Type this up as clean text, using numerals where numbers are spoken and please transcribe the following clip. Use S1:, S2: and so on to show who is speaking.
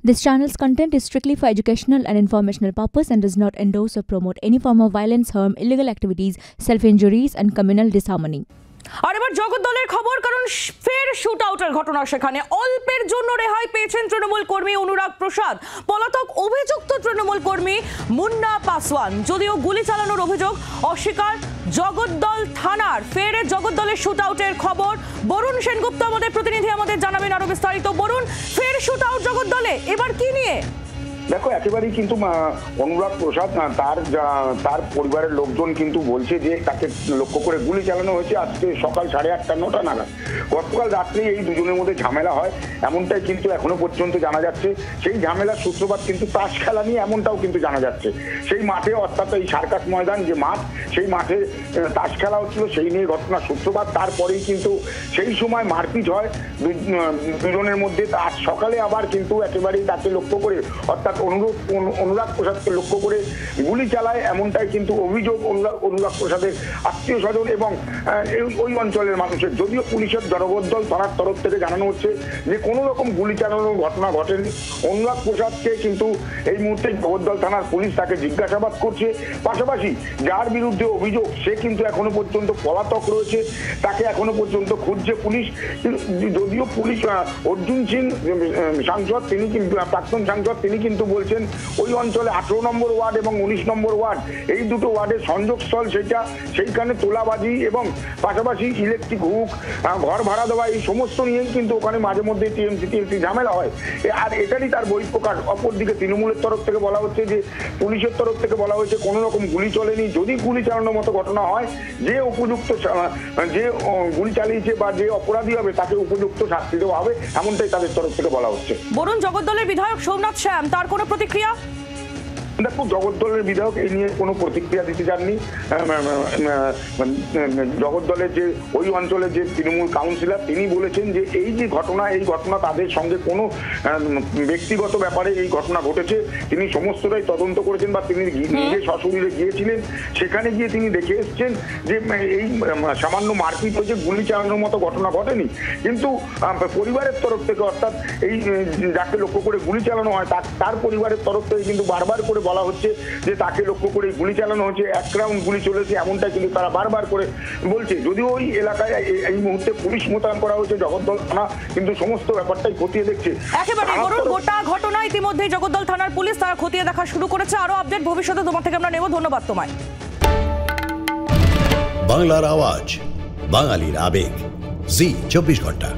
S1: This channel's content is strictly for educational and informational purpose and does not endorse or promote any form of violence, harm, illegal activities, self-injuries and communal disharmony.
S2: আর এবার জগদ্দলের খবর, কারণ ফের shoot আউটের ঘটনা। সেখানে অল্পের জন্য রেহাই পেয়েছেন তৃণমূল কর্মী অনুরাগ প্রসাদ। পলাতক অভিযুক্ত তৃণমূল কর্মী মুন্না পাসওয়ান, যদিও গুলি চালানোর অভিযোগ অস্বীকার জগদ্দল থানার। ফের জগদ্দলের শুট আউটের খবর বরুণ সেনগুপ্ত আমাদের প্রতিনিধি আমাদের জানাবেন আরো বিস্তারিত। বরুণ, ফের শুট আউট জগদ্দলে, এবার কি নিয়ে?
S3: দেখো, একেবারেই কিন্তু অনুরাগ প্রসাদ তার পরিবারের লোকজন কিন্তু বলছে যে তাকে লক্ষ্য করে গুলি চালানো হয়েছে আজকে সকাল 8:30 9টা নাগাদ। গতকাল রাত্রে এই দুজনের মধ্যে ঝামেলা হয়, এমনটাই কিন্তু এখনো পর্যন্ত জানা যাচ্ছে। সেই ঝামেলার সূত্রপাত কিন্তু তাস খেলা নিয়ে, এমনটাও কিন্তু জানা যাচ্ছে। সেই মাঠে, অর্থাৎ এই সার্কাস ময়দান যে মাঠ, সেই মাঠে তাস খেলা হচ্ছিল, সেই নিয়ে ঘটনার সূত্রপাত। তারপরেই কিন্তু সেই সময় মারপিট হয় দুজনের মধ্যে। আজ সকালে আবার কিন্তু একেবারেই তাকে লক্ষ্য করে, অর্থাৎ অনুরাগ প্রসাদকে লক্ষ্য করে গুলি চালায়, এমনটাই কিন্তু অভিযোগ অনুরাগ প্রসাদের আত্মীয় স্বজন এবং ওই অঞ্চলের মানুষের। যদিও পুলিশের জগদ্দল থানার তরফ থেকে জানানো হচ্ছে যে কোনো রকম গুলি চালানোর ঘটনা ঘটেনি। অনুরাগ প্রসাদকে কিন্তু এই মুহূর্তে জগদ্দল থানার পুলিশ তাকে জিজ্ঞাসাবাদ করছে। পাশাপাশি যার বিরুদ্ধে অভিযোগ সে কিন্তু এখনো পর্যন্ত পলাতক রয়েছে, তাকে এখনো পর্যন্ত খুঁজছে পুলিশ। যদিও পুলিশ অর্জুন সিং সাংসদ, তিনি কিন্তু প্রাক্তন সাংসদ, তিনি কিন্তু বলছেন ওই অঞ্চলে 18 নম্বর ওয়ার্ড এবং 19 নম্বর ওয়ার্ড, এই দুটো ওয়ার্ডের সংযোগস্থল সেইখানে তোলাবাজি এবং পাশাপাশি ইলেকট্রিক হুক, ঘর ভাড়া দেওয়া, এই সমস্ত নিয়েই কিন্তু ওখানে মাঝে মধ্যে টিএমসি ঝামেলা হয়। আর এটারই তার বহিঃপ্রকাশ। অপরদিকে তৃণমূলের তরফ থেকে বলা হচ্ছে যে, পুলিশের তরফ থেকে বলা হয়েছে কোনো রকম গুলি চলেনি। যদি গুলি চালানোর মতো ঘটনা হয়, যে উপযুক্ত, যে গুলি চালিয়েছে বা যে অপরাধী হবে তাকে উপযুক্ত শাস্তি দেওয়া হবে, এমনটাই তাদের তরফ থেকে বলা হচ্ছে।
S2: বরুণ, জগদ্দলের বিধায়ক সোমনাথ শ্যাম, তার কোনো প্রতিক্রিয়া?
S3: দেখো, জগদ্দলের বিধায়ক এই নিয়ে কোনো প্রতিক্রিয়া দিতে চাননি। জগদ্দলের যে ওই অঞ্চলের যে তৃণমূল কাউন্সিলর, তিনি বলেছেন যে এই যে ঘটনা, এই ঘটনা তাদের সঙ্গে কোনো ব্যক্তিগত ব্যাপারে এই ঘটনা ঘটেছে। তিনি সমস্তটাই তদন্ত করেছেন বা তিনি নিজে সশরীরে গিয়েছিলেন, সেখানে গিয়ে তিনি দেখে এসছেন যে এই সামান্য মারপিট হয়েছে, গুলি চালানোর মতো ঘটনা ঘটেনি। কিন্তু পরিবারের তরফ থেকে, অর্থাৎ এই যাকে লক্ষ্য করে গুলি চালানো হয় তার পরিবারের তরফ থেকে কিন্তু বারবার করে বলা হচ্ছে যে তাকে লক্ষ্য করে গুলি চালানো হচ্ছে, 1 রাউন্ড গুলি চলেছে, এমনটাই কিন্তু তারা বারবার করে বলছে। যদিও ওই এলাকায় এই মুহূর্তে পুলিশ মোতায়েন করা হয়েছে, জগদ্দল থানা কিন্তু সমস্ত ব্যাপারটাই খতিয়ে দেখছে।
S2: একেবারে গোটা ঘটনা ইতিমধ্যে জগদ্দল থানার পুলিশ তারা খতিয়ে দেখা শুরু করেছে। আরো আপডেট ভবিষ্যতে তোমার থেকে আমরা নেব। ধন্যবাদ তোমায়।
S4: বাংলার আওয়াজ, বাঙালির আবেগ, জি 24 ঘন্টা।